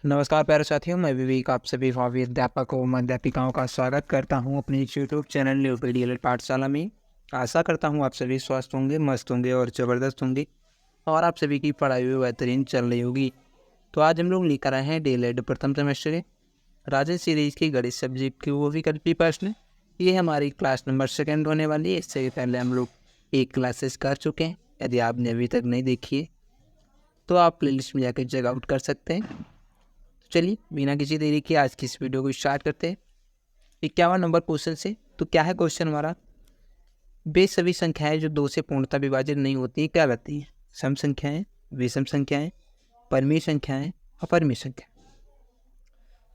नमस्कार प्यारे साथियों, मैं विवेक आप सभी भावी अध्यापकों व अध्यापिकाओं का स्वागत करता हूं अपने यूट्यूब चैनल न्यू पीडीएल पाठशाला में। आशा करता हूं आप सभी स्वस्थ होंगे, मस्त होंगे और ज़बरदस्त होंगे और आप सभी की पढ़ाई भी बेहतरीन चल रही होगी। तो आज हम लोग लेकर आए हैं डीएलएड प्रथम सेमेस्टर के राजन सीरीज की गणित सब्जेक्ट की वो विकल्पीय प्रश्न। ये हमारी क्लास नंबर 2 होने वाली है। इससे पहले हम लोग एक क्लासेस कर चुके हैं। यदि आपने अभी तक नहीं देखी है तो आप प्लेलिस्ट में जाकर चेक आउट कर सकते हैं। चलिए बिना किसी देरी के आज की इस वीडियो को स्टार्ट करते हैं 51 नंबर क्वेश्चन से। तो क्या है क्वेश्चन हमारा, वे सभी संख्याएं जो 2 से पूर्णतः विभाजित नहीं होती हैं क्या रहती हैं? सम संख्याएं, विषम संख्याएं, परिमेय संख्याएं, अपरिमेय संख्या।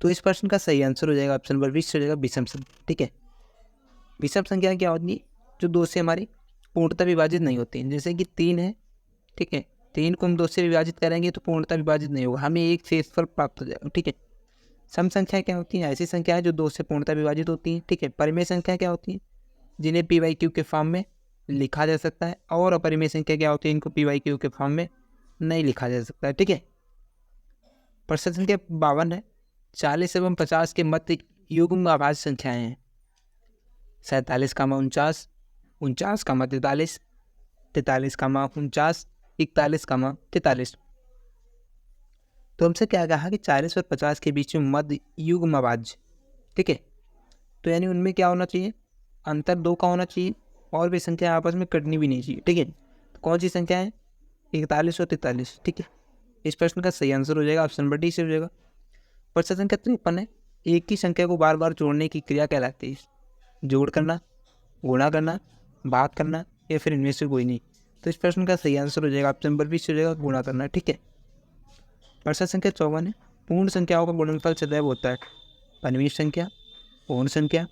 तो इस प्रश्न का सही आंसर हो जाएगा ऑप्शन नंबर 20 हो जाएगा विषम संख्या। ठीक है, विषम संख्या क्या होती है? जो 2 से हमारी पूर्णतः विभाजित नहीं होती हैं। जैसे कि 3 है, ठीक है, 3 को हम 2 से विभाजित करेंगे तो पूर्णतः विभाजित नहीं होगा, हमें एक शेषफल प्राप्त हो जाएगा। ठीक है, सम संख्या क्या होती है? ऐसी संख्या है जो 2 से पूर्णतः विभाजित होती हैं। ठीक है, परिमेय संख्या क्या होती है? जिन्हें पी वाई क्यू के फॉर्म में लिखा जा सकता है। और अपरिमेय संख्या क्या होती है? इनको पी वाई क्यू के फॉर्म में नहीं लिखा जा सकता है। ठीक है, प्रश्न संख्या 52 है, 40 एवं 50 के मध्य युग्म अभाज्य संख्याएं हैं। 47 का 49, 49 का 43, 43 का 49, 41 का 43। तो हमसे क्या कहा कि 40 और 50 के बीच में मध्य युग्म अभाज्य। ठीक है, तो यानी उनमें क्या होना चाहिए? अंतर 2 का होना चाहिए और वे संख्या आपस में कटनी भी नहीं चाहिए। ठीक है, तो कौन सी संख्या है? 41 और 43। ठीक है, इस प्रश्न का सही आंसर हो जाएगा ऑप्शन नंबर डी से हो जाएगा। प्रश्न संख्या 53 है, एक ही संख्या को बार बार जोड़ने की क्रिया कहलाती है। जोड़ करना, गुणा करना, भाग करना या फिर इनमें से कोई नहीं। तो इस प्रश्न का सही आंसर हो जाएगा ऑप्शन नंबर 20 हो जाएगा गुणा करना। ठीक है, प्रश्न संख्या 54 है, पूर्ण संख्याओं का गुणनफल सदैव होता है। परिमेय संख्या, पूर्ण संख्या,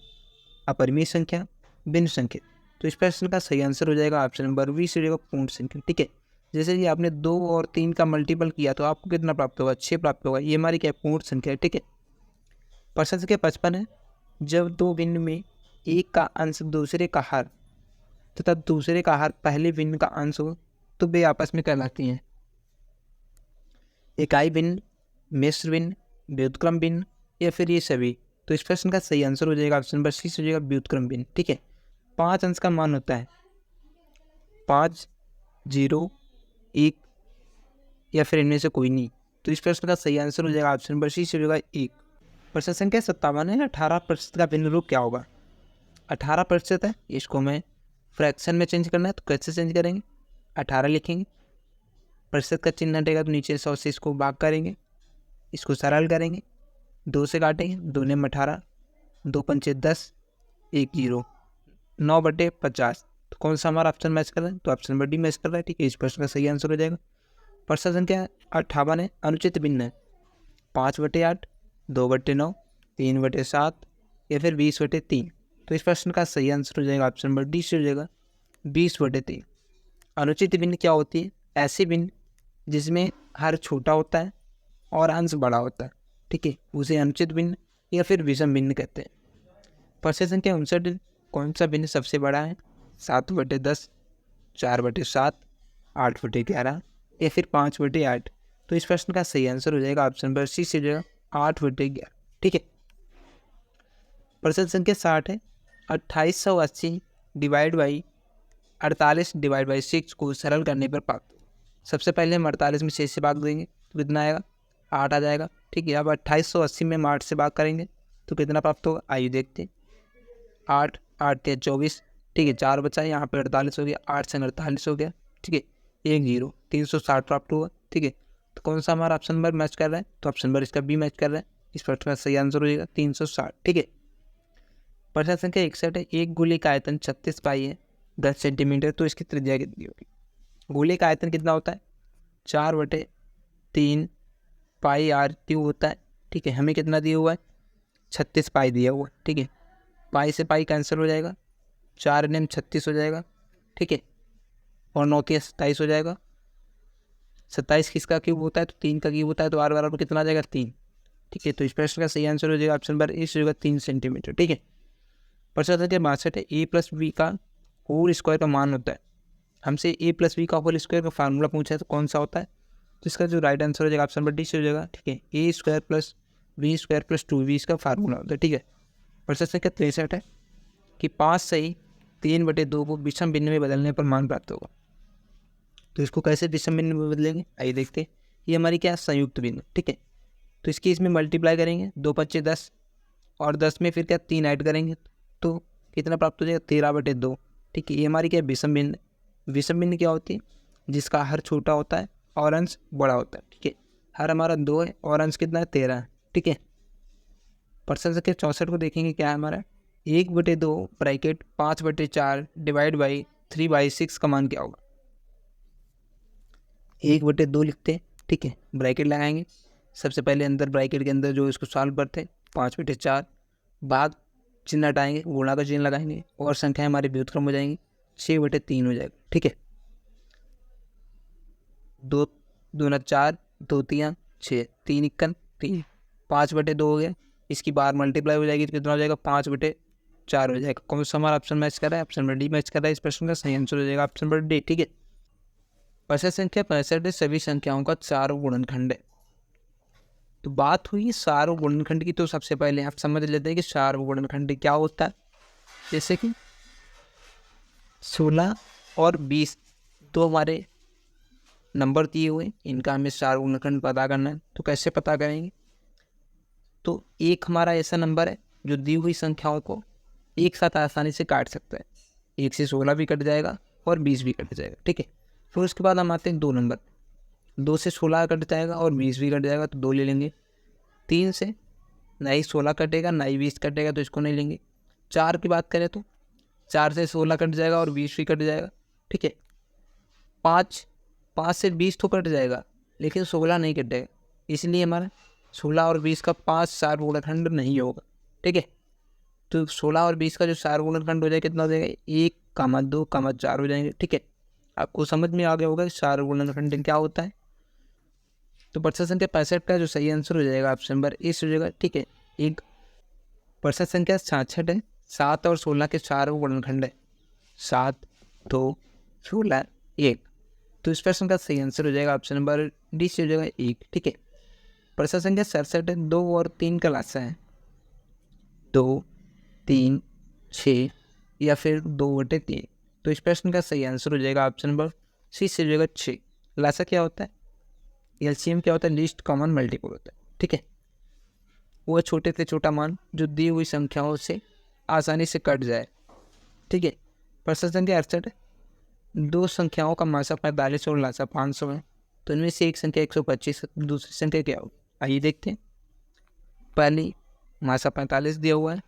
अपरिमेय संख्या, भिन्न संख्या। तो इस प्रश्न का सही आंसर हो जाएगा ऑप्शन नंबर 20 हो जाएगा पूर्ण संख्या। ठीक है, जैसे कि आपने 2 और 3 का मल्टीपल किया तो आपको कितना प्राप्त होगा? 6 प्राप्त होगा। ये हमारी क्या पूर्ण संख्या है। ठीक है, प्रश्न संख्या 55 है, जब 2 भिन्न में एक का अंश दूसरे का हर तथा दूसरे का हर पहले भिन्न का अंश हो तो वे आपस में कहलाती हैं इकाई भिन्न, मिश्र भिन्न, व्युत्क्रम भिन्न या फिर ये सभी। तो इस प्रश्न का सही आंसर हो जाएगा ऑप्शन नंबर सी हो जाएगा व्युत्क्रम भिन्न। ठीक है, 5 अंश का मान होता है 5, 0, 1 या फिर इनमें से कोई नहीं। तो इस प्रश्न का सही आंसर हो जाएगा ऑप्शन नंबर सी हो जाएगा 1। प्रश्न संख्या 57 है, 18% का भिन्न रूप क्या होगा? 18% है, इसको मैं फ्रैक्शन में चेंज करना है तो कैसे चेंज करेंगे? 18 लिखेंगे, प्रतिशत का चिन्ह हटेगा तो नीचे 100 से इसको भाग करेंगे, इसको सरल करेंगे, 2 से काटेंगे, 2 ने 18, 2 पंचे 10, 1 0, 9/50। तो कौन सा हमारा ऑप्शन मैच कर रहा है? तो ऑप्शन नंबर डी मैच कर रहा है। ठीक है, इस प्रश्न का सही आंसर हो जाएगा। प्रश्न संख्या 58 है, अनुचित भिन्न है। 5/8, 2/9, 3/7 या फिर 20/3। तो इस प्रश्न का सही आंसर हो जाएगा ऑप्शन नंबर डी से हो जाएगा 20/3। अनुचित भिन्न क्या होती है? ऐसी भिन्न जिसमें हर छोटा होता है और अंश बड़ा होता है। ठीक है, उसे अनुचित भिन्न या फिर विषम भिन्न कहते हैं। प्रश्न संख्या 59, कौन सा भिन्न सबसे बड़ा है? 7/10, 4/7, 8/11 या फिर 5/8। तो इस प्रश्न का सही आंसर हो जाएगा ऑप्शन नंबर सी से हो जाएगा 8/11। ठीक है, प्रश्न संख्या 60 है, 2880 डिवाइड बाई 48/6 को सरल करने पर प्राप्त। सबसे पहले हम 48 में 6 से भाग देंगे तो कितना आएगा? 8 आ जाएगा। ठीक है, अब 2880 में हम 8 से भाग करेंगे तो कितना प्राप्त होगा? आइए देखते हैं। 8 8 या 24। ठीक है, 4 बचा, यहाँ पे 48 हो गया, 8 से 48 हो गया। ठीक है, 1 0, 360 प्राप्त हुआ। ठीक है, तो कौन सा हमारा ऑप्शन नंबर मैच कर रहा है? तो ऑप्शन नंबर इसका बी मैच कर रहा है। इस प्रश्न का सही आंसर हो जाएगा 360। ठीक है, प्रश्न संख्या 61 है, एक गोले का आयतन 36 पाई है 10 सेंटीमीटर, तो इसकी त्रिज्या कितनी होगी? गोले का आयतन कितना होता है? 4/3 पाई आर क्यू होता है। ठीक है, हमें कितना दिया हुआ है? 36 पाई दिया हुआ है। ठीक है, पाई से पाई कैंसिल हो जाएगा, 4 ने 36 हो जाएगा। ठीक है, और 9 के 27 हो जाएगा। 27 किसका क्यूब होता है? तो 3 का क्यूब होता है, तो आर बराबर कितना आ जाएगा? 3। ठीक है, तो इस प्रश्न का सही आंसर हो जाएगा ऑप्शन नंबर ए होगा 3 सेंटीमीटर। ठीक है, प्रश्न संख्या 62 है, ए प्लस बी का होल स्क्वायर का मान होता है। हमसे ए प्लस बी का होल स्क्वायर का फार्मूला पूछा है तो कौन सा होता है? तो इसका जो राइट आंसर हो जाएगा ऑप्शन नंबर डी से हो जाएगा। ठीक है, a square plus b square plus 2b इसका फार्मूला होता है। ठीक है, प्रश्न संख्या 63 है कि 5 से ही 3/2 को विषम भिन्न में बदलने पर मान प्राप्त होगा। तो इसको कैसे विषम भिन्न में बदलेंगे, आइए देखते हैं। ये हमारी क्या संयुक्त भिन्न। ठीक है, तो इसकी इसमें मल्टीप्लाई करेंगे, 2 5 10 और 10 में फिर क्या 3 ऐड करेंगे तो कितना प्राप्त हो जाएगा 13/2। ठीक है, ये हमारी क्या विषम भिन्न। विषम भिन्न क्या होती है, जिसका हर छोटा होता है और अंश बड़ा होता है। ठीक है, हर हमारा 2 है और अंश कितना है 13 है। ठीक है, प्रश्न संख्या 64 को देखेंगे क्या है हमारा, 1/2 ब्रैकेट 5/4 डिवाइड बाई 3/6 का मान क्या होगा। 1/2 लिखते हैं। ठीक है, ब्रैकेट लगाएंगे, सबसे पहले अंदर ब्रैकेट के अंदर जो इसको सॉल्व करते हैं 5/4, बाद चिन्ह हटाएंगे, गुणा का चिन्ह लगाएंगे और संख्या हमारी व्युत्क्रम हो जाएंगी, 6/3 हो जाएगा। ठीक है, 2 दूना 4, 2 3 6, 3 1 3, 5/2 हो गया। इसकी बार मल्टीप्लाई हो जाएगी तो कितना हो जाएगा 5/4 हो जाएगा। कौन सा हमारा ऑप्शन मैच कर रहा है, ऑप्शन नंबर डी मैच कर रहा है। इस प्रश्न का सही आंसर हो जाएगा ऑप्शन नंबर डी। ठीक है, प्रश्न संख्या 65 सभी संख्याओं का 4 गुणनखंड है। तो बात हुई 4 गुणनखंड की, तो सबसे पहले आप समझ लेते हैं कि 4 गुणनखंड क्या होता है। जैसे कि 16 और 20 तो हमारे नंबर दिए हुए, इनका हमें 4 गुणनखंड पता करना है। तो कैसे पता करेंगे, तो एक हमारा ऐसा नंबर है जो दी हुई संख्याओं को एक साथ आसानी से काट सकता है। 1 से 16 भी कट जाएगा और 20 भी कट जाएगा। ठीक है, फिर उसके बाद हम आते हैं 2 नंबर, 2 से 16 कट जाएगा और 20 भी कट जाएगा तो 2 ले लेंगे। 3 से ना ही 16 कटेगा ना ही 20 कटेगा तो इसको नहीं लेंगे। 4 की बात करें तो 4 से 16 कट जाएगा और 20 भी कट जाएगा। ठीक है, 5 से 20 तो कट जाएगा लेकिन 16 नहीं कटेगा, इसलिए हमारा 16 और 20 का 5 4 गुणनखंड नहीं होगा। ठीक है, तो 16 और 20 का जो 4 गुणनखंड हो जाएगा कितना हो जाएगा 1, 2, 4 हो जाएंगे। ठीक है, आपको समझ में आ गया होगा कि 4 गुणनखंड क्या होता है। तो प्रश्न संख्या 65 का जो सही आंसर हो जाएगा ऑप्शन नंबर ए हो जाएगा। ठीक है, एक प्रश्न संख्या 66 है, 7 और 16 के 4 गुणनखंड है, 7 2 16 1। तो इस प्रश्न का सही आंसर हो जाएगा ऑप्शन नंबर डी से हो जाएगा 1। ठीक है, प्रश्न संख्या 67 है, 2 और 3 का लासा है, 2 3 6 या फिर 2/3। तो इस प्रश्न का सही आंसर हो जाएगा ऑप्शन नंबर सी से हो जाएगा 6। लासा क्या होता है, एलसीएम क्या होता है, लीस्ट कॉमन मल्टीपल होता है। ठीक है, वो छोटे से छोटा मान जो दी हुई संख्याओं से आसानी से कट जाए। ठीक है, प्रश्न संख्या 68 है, 2 संख्याओं का मासा 45 और लासा 500 है, तो इनमें से एक संख्या 125 है, दूसरी संख्या क्या होगी, आइए देखते हैं। पहली मासा 45 दिया हुआ है,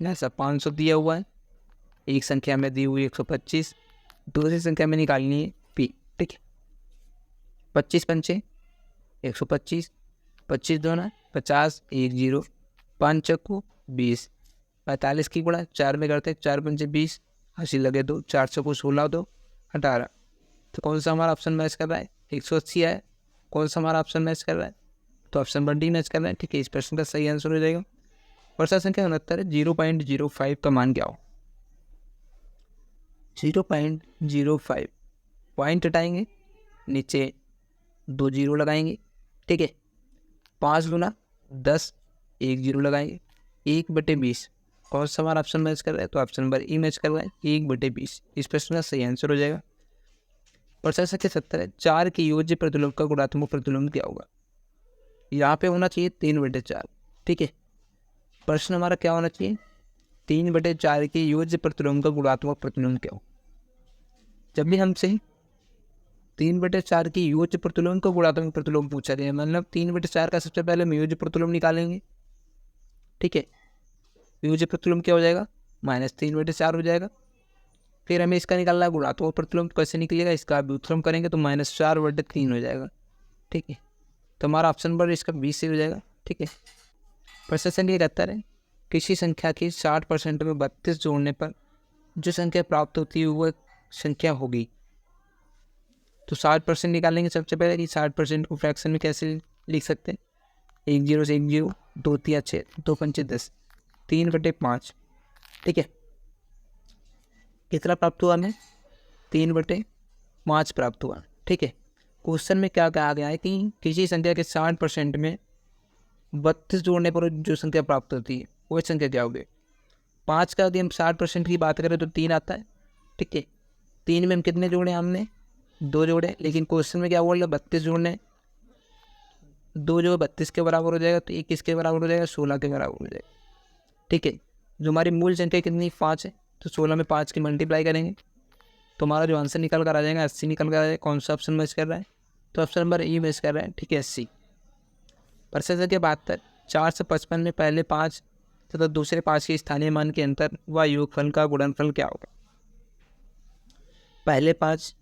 लासा 500 दिया हुआ है, एक संख्या में दी हुई 125, दूसरी संख्या में निकालनी है पी। ठीक है, 25 पंचे 125, 25 दूना 50, 1 0, 5 चक्कू 20, 45 की गुणा 4 में करते हैं, 4 पंचे 20, 80 लगे 2, 4 चक्कू 16 2 18। तो कौन सा हमारा ऑप्शन मैच कर रहा है, 180 है। कौन सा हमारा ऑप्शन मैच कर रहा है, तो ऑप्शन नंबर डी मैच कर रहा है। ठीक है, इस प्रश्न का सही आंसर हो जाएगा। प्रश्न संख्या 69 है, 0.05 का मान क्या हो। 0.05 पॉइंट हटाएंगे, नीचे 2 0 लगाएंगे। ठीक है, 5 गुना 10, 1 0 लगाएंगे, 1/20। कौन सा हमारा ऑप्शन मैच कर रहा है, तो ऑप्शन नंबर ई मैच कर रहा है, 1/20। इस प्रश्न का सही आंसर हो जाएगा। प्रश्न संख्या 70 है, 4 के योज्य प्रतिलोम का गुणात्मक प्रतिलोम क्या होगा। यहाँ पे होना चाहिए 3/4। ठीक है, प्रश्न हमारा क्या होना चाहिए, 3/4 के योज्य प्रतिलोम का गुणात्मक प्रतिलोम क्या हो। जब भी हमसे 3/4 की योज्य प्रतिलोम का गुणात्मक प्रतिलोम पूछा गया, मतलब 3/4 का सबसे पहले हम योज्य प्रतिलोम निकालेंगे। ठीक है, योज्य प्रतिलोम क्या हो जाएगा, -3/4 हो जाएगा। फिर हमें इसका निकालना है गुणात्मक प्रतिलोम, तो कैसे निकलेगा, इसका व्युत्क्रम करेंगे तो -4/3 हो जाएगा। ठीक है, तो हमारा ऑप्शन नंबर इसका 20 से हो जाएगा। ठीक है, प्रश्न संख्या 71 है, किसी संख्या की 60% में 32 जोड़ने पर जो संख्या प्राप्त होती है वह संख्या होगी। तो 60% निकालेंगे सबसे पहले कि 60% को फ्रैक्शन में कैसे लिख सकते हैं, 1 0 से 1 0, 2 3 6, 2 5 10, 3/5। ठीक है, कितना प्राप्त हुआ हमें, 3/5 प्राप्त हुआ। ठीक है, क्वेश्चन में क्या कहा गया है कि किसी संख्या के 60% में 32 जोड़ने पर जो संख्या प्राप्त होती है वो संख्या क्या होगी। 5 का यदि हम 60% की बात करें तो 3 आता है, ठीक है। 3 में हम कितने जोड़े, हमने 2 जोड़े, लेकिन क्वेश्चन में क्या बोल रहा है 32 जोड़ने, 2 जो 32 के बराबर हो जाएगा तो 1 किसके बराबर हो जाएगा, 16 के बराबर हो जाएगा, ठीक है। जो हमारी मूल संख्या कितनी 5 है, तो 16 में 5 की मल्टीप्लाई करेंगे तो हमारा जो आंसर निकल कर आ जाएगा 80 निकल कर आ जाएगा। कौन सा ऑप्शन मैच कर रहा है, तो ऑप्शन नंबर ई मैच कर रहा है, ठीक है 80। प्रश्न संख्या 72, 4 से 55 में पहले 5 तथा दूसरे 5 के स्थानीय मान के अंतर व योगफल का गुणनफल क्या होगा। पहले 5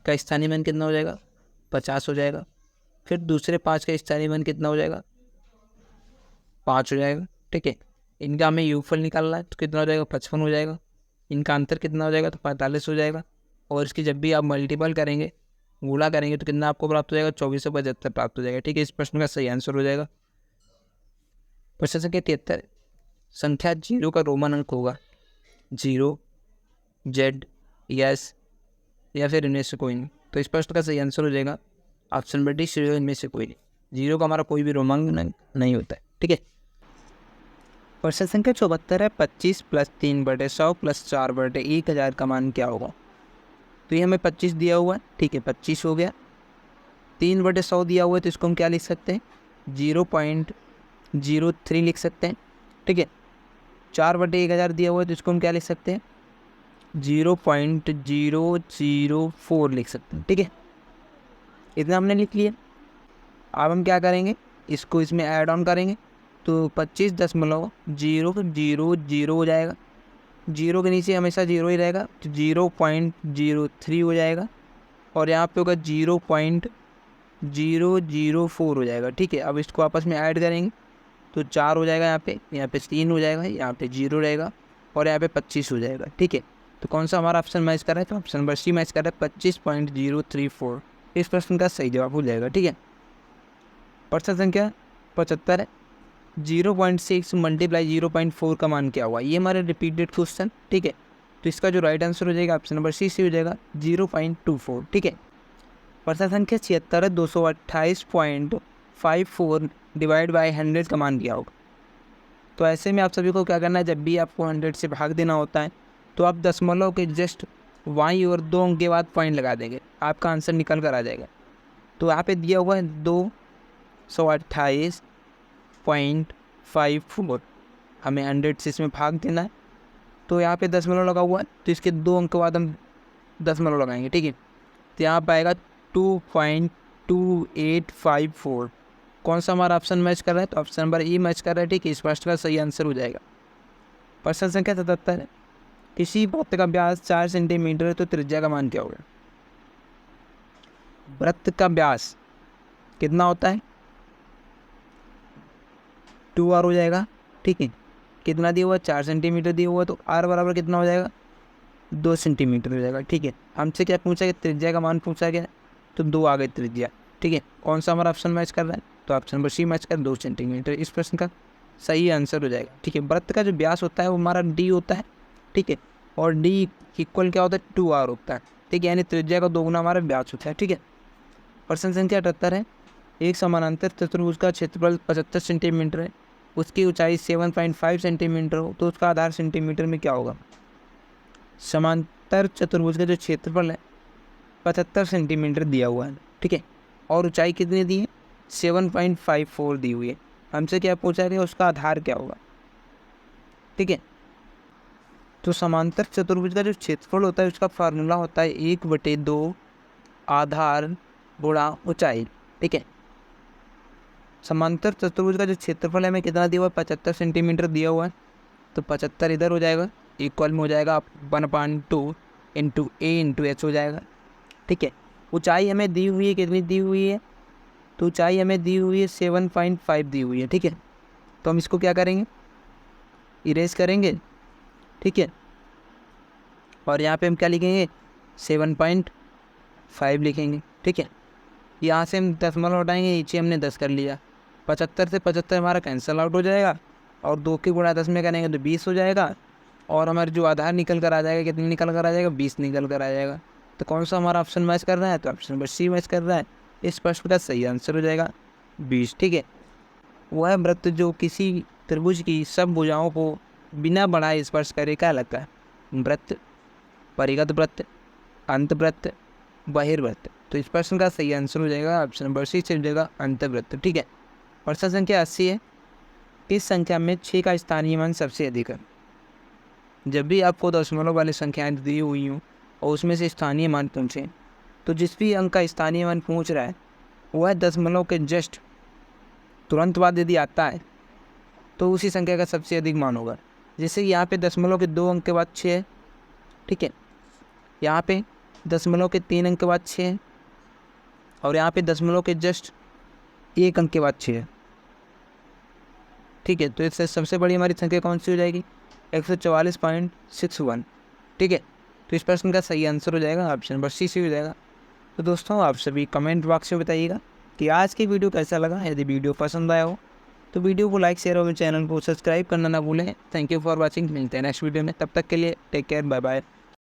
का स्थानीय मान कितना हो जाएगा, 50 हो जाएगा। फिर दूसरे 5 का स्थानीय मान कितना हो जाएगा, 5 हो जाएगा, ठीक है। इनका हमें योगफल निकालना है तो कितना हो जाएगा, 55 हो जाएगा। इनका अंतर कितना हो जाएगा, तो 45 हो जाएगा। और इसकी जब भी आप मल्टीपल करेंगे, गुणा करेंगे तो कितना आपको प्राप्त हो जाएगा, 2475 प्राप्त हो जाएगा, ठीक है। इस प्रश्न का सही आंसर हो जाएगा। प्रश्न संख्या 73, संख्या 0 का रोमन अंक होगा 0, Z, यस या फिर इनमें से कोई नहीं। तो इस प्रश्न का सही आंसर हो जाएगा ऑप्शन नंबर डी, 0 इनमें से कोई नहीं। 0 का हमारा कोई भी रोमन अंक नहीं होता है, ठीक है। प्रश्न संख्या 74 है, 25 + 3/100 + 4/1000 का मान क्या होगा। तो ये हमें 25 दिया हुआ है, ठीक है 25 हो गया। 3/100 दिया हुआ है तो इसको हम क्या लिख सकते हैं, 0.03 लिख सकते हैं, ठीक है। 4/1000 दिया हुआ है तो इसको हम क्या लिख सकते हैं, 0.004 लिख सकते हैं, ठीक है। इतना हमने लिख लिया। अब हम क्या करेंगे, इसको इसमें ऐड ऑन करेंगे तो 25.000 हो जाएगा। 0 के नीचे हमेशा 0 ही रहेगा तो 0.03 हो जाएगा। और यहाँ पे होगा 0.004 हो जाएगा, ठीक है। अब इसको आपस में ऐड करेंगे तो 4 हो जाएगा, यहाँ पे 3 हो जाएगा, यहाँ पे 0 रहेगा और यहाँ पे 25 हो जाएगा, ठीक है। तो कौन सा हमारा ऑप्शन मैच कर रहा है, तो ऑप्शन नंबर सी मैच कर रहा है, 25.034 इस प्रश्न का सही जवाब हो जाएगा, ठीक है। प्रश्न संख्या 75 है, 0.6 × 0.4 का मान क्या हुआ। ये हमारे रिपीटेड क्वेश्चन, ठीक है। तो इसका जो राइट आंसर हो जाएगा ऑप्शन नंबर सी हो जाएगा 0.24, ठीक है। प्रश्न संख्या 76 है, 228.54 डिवाइड बाई 100 का मान क्या होगा। तो ऐसे में आप सभी को क्या करना है, जब भी आपको 100 से भाग देना होता है तो आप दशमलव के जस्ट वाई और 2 अंक के बाद पॉइंट लगा देंगे, आपका आंसर निकल कर आ जाएगा। तो यहाँ पे दिया हुआ है 228.54, हमें 100 से इसमें भाग देना है तो यहाँ पे दशमलव लगा हुआ है तो इसके 2 अंक के बाद हम दशमलव लगाएंगे, ठीक है। तो यहाँ पर आएगा 2.2854। कौन सा हमारा ऑप्शन मैच कर रहा है, तो ऑप्शन नंबर ई मैच कर रहा है, ठीक है। इस प्रश्न का सही आंसर हो जाएगा। प्रश्न संख्या 77 है, किसी वृत्त का व्यास 4 सेंटीमीटर है तो त्रिज्या का मान क्या होगा। वृत्त का व्यास कितना होता है, 2r हो जाएगा, ठीक है। कितना दिया हुआ, 4 सेंटीमीटर दिया हुआ तो r बराबर कितना हो जाएगा, 2 सेंटीमीटर हो जाएगा, ठीक है। हमसे क्या पूछा गया, त्रिज्या का मान पूछा गया तो 2 आ गई त्रिज्या, ठीक है। कौन सा हमारा ऑप्शन मैच कर रहा है, तो ऑप्शन नंबर सी मैच कर 2 सेंटीमीटर इस प्रश्न का सही आंसर हो जाएगा, ठीक है। वृत्त का जो व्यास होता है वो हमारा d होता है, ठीक है। और d इक्वल क्या होता है, 2r होता है, ठीक है। यानी त्रिज्या का 2 गुना हमारा व्यास होता है, ठीक है। प्रश्न संख्या 78 है, एक समानांतर चतुर्भुज का क्षेत्रफल 75 सेंटीमीटर है, उसकी ऊंचाई 7.5 सेंटीमीटर हो तो उसका आधार सेंटीमीटर में क्या होगा। समांतर चतुर्भुज का जो क्षेत्रफल है 75 सेंटीमीटर दिया हुआ है, ठीक है। और ऊंचाई कितनी दी है, 7.54 दी हुई है। हमसे क्या पूछा गया, उसका आधार क्या होगा, ठीक है। तो समांतर चतुर्भुज का जो क्षेत्रफल होता है उसका फार्मूला होता है 1/2 आधार गुणा ऊंचाई, ठीक है। समांतर चतुर्भुज का जो क्षेत्रफल है हमें कितना दिया हुआ है, 75 सेंटीमीटर दिया हुआ है तो 75 इधर हो जाएगा, इक्वल में हो जाएगा 1/2 इंटू ए इंटू एच हो जाएगा, ठीक है। ऊंचाई हमें दी हुई है, कितनी दी हुई है, तो ऊंचाई हमें दी हुई है 7.5 दी हुई है, ठीक है। तो हम इसको क्या करेंगे, इरेज करेंगे, ठीक है। और यहाँ पे हम क्या लिखेंगे, 7.5 लिखेंगे, ठीक है। यहाँ से हम दशमलव हटाएंगे, नीचे हमने 10 कर लिया, 75 से 75 हमारा कैंसिल आउट हो जाएगा और 2 के गुणा 10 में करेंगे तो 20 हो जाएगा। और हमारे जो आधार निकल कर आ जाएगा, कितनी निकल कर आ जाएगा, 20 निकल कर आ जाएगा। तो कौन सा हमारा ऑप्शन मैच कर रहा है, तो ऑप्शन नंबर सी मैच कर रहा है। इस प्रश्न का सही आंसर हो जाएगा 20। ठीक है, वह वृत्त जो किसी त्रिभुज की सब भुजाओं को बिना बढ़ाए स्पर्श करे क्या लगता है? वृत्त, परिगत वृत्त, अंतवृत्त, बहिर्वृत्त। तो इस प्रश्न का सही आंसर हो जाएगा ऑप्शन नंबर सी से हो जाएगा अंतवृत्त। ठीक है, प्रश्न संख्या 80 है, किस संख्या में 6 का स्थानीय मान सबसे अधिक है? जब भी आपको दशमलव वाली संख्याएं दी हुई हों और उसमें से स्थानीय मान पूछें, तो जिस भी अंक का स्थानीय मान पूछ रहा है वह दशमलव के जस्ट तुरंत बाद यदि आता है तो उसी संख्या का सबसे अधिक मान होगा। जैसे कि यहाँ पे दशमलव के 2 अंक के बाद 6 है। ठीक है, यहाँ पे दशमलव के 3 अंक के बाद 6 है और यहाँ पे दशमलव के जस्ट 1 अंक के बाद 6 है। ठीक है, तो इससे सबसे बड़ी हमारी संख्या कौन सी हो जाएगी? 144.61। ठीक है, तो इस प्रश्न का सही आंसर हो जाएगा ऑप्शन नंबर सी हो जाएगा। तो दोस्तों आप सभी कमेंट बॉक्स में बताइएगा कि आज की वीडियो कैसा लगा। यदि वीडियो पसंद आया हो तो वीडियो को लाइक शेयर और चैनल को सब्सक्राइब करना ना भूलें। Thank you for watching. मिलते हैं नेक्स्ट वीडियो में, तब तक के लिए टेक केयर, बाय बाय।